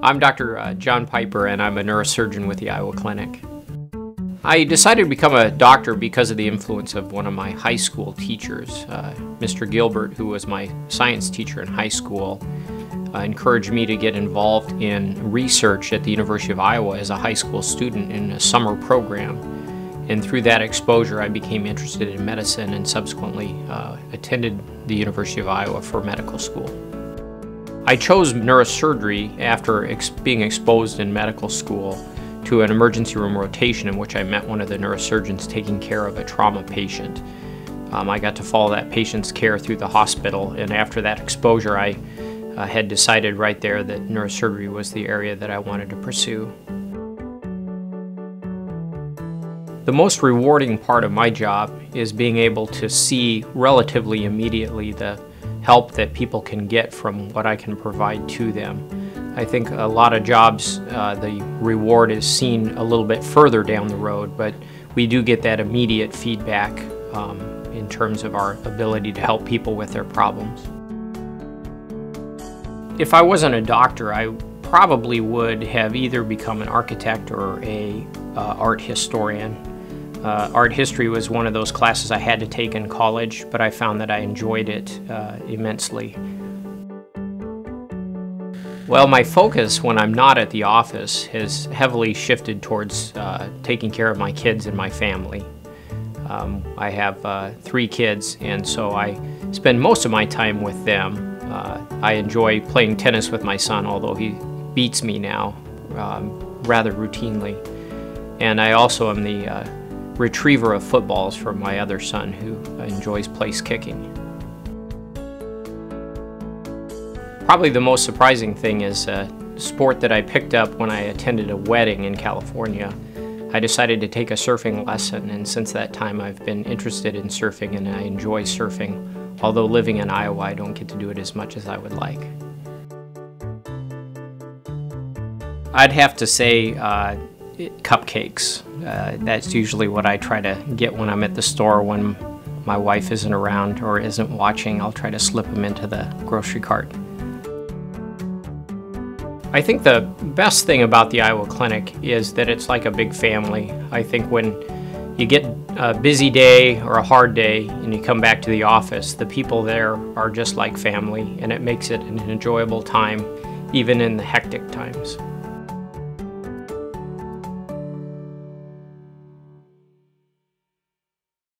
I'm Dr. John Piper, and I'm a neurosurgeon with the Iowa Clinic. I decided to become a doctor because of the influence of one of my high school teachers. Mr. Gilbert, who was my science teacher in high school, encouraged me to get involved in research at the University of Iowa as a high school student in a summer program. And through that exposure, I became interested in medicine and subsequently attended the University of Iowa for medical school. I chose neurosurgery after being exposed in medical school to an emergency room rotation in which I met one of the neurosurgeons taking care of a trauma patient. I got to follow that patient's care through the hospital, and after that exposure I had decided right there that neurosurgery was the area that I wanted to pursue. The most rewarding part of my job is being able to see relatively immediately the help that people can get from what I can provide to them. I think a lot of jobs, the reward is seen a little bit further down the road, but we do get that immediate feedback in terms of our ability to help people with their problems. If I wasn't a doctor, I probably would have either become an architect or a art historian. Art history was one of those classes I had to take in college, but I found that I enjoyed it immensely. Well, my focus when I'm not at the office has heavily shifted towards taking care of my kids and my family. I have 3 kids, and so I spend most of my time with them. I enjoy playing tennis with my son, although he beats me now rather routinely. And I also am the retriever of footballs for my other son, who enjoys place kicking. Probably the most surprising thing is a sport that I picked up when I attended a wedding in California. I decided to take a surfing lesson, and since that time I've been interested in surfing, and I enjoy surfing. Although living in Iowa, I don't get to do it as much as I would like. I'd have to say cupcakes. That's usually what I try to get when I'm at the store when my wife isn't around or isn't watching. I'll try to slip them into the grocery cart. I think the best thing about the Iowa Clinic is that it's like a big family. I think when you get a busy day or a hard day and you come back to the office, the people there are just like family, and it makes it an enjoyable time even in the hectic times.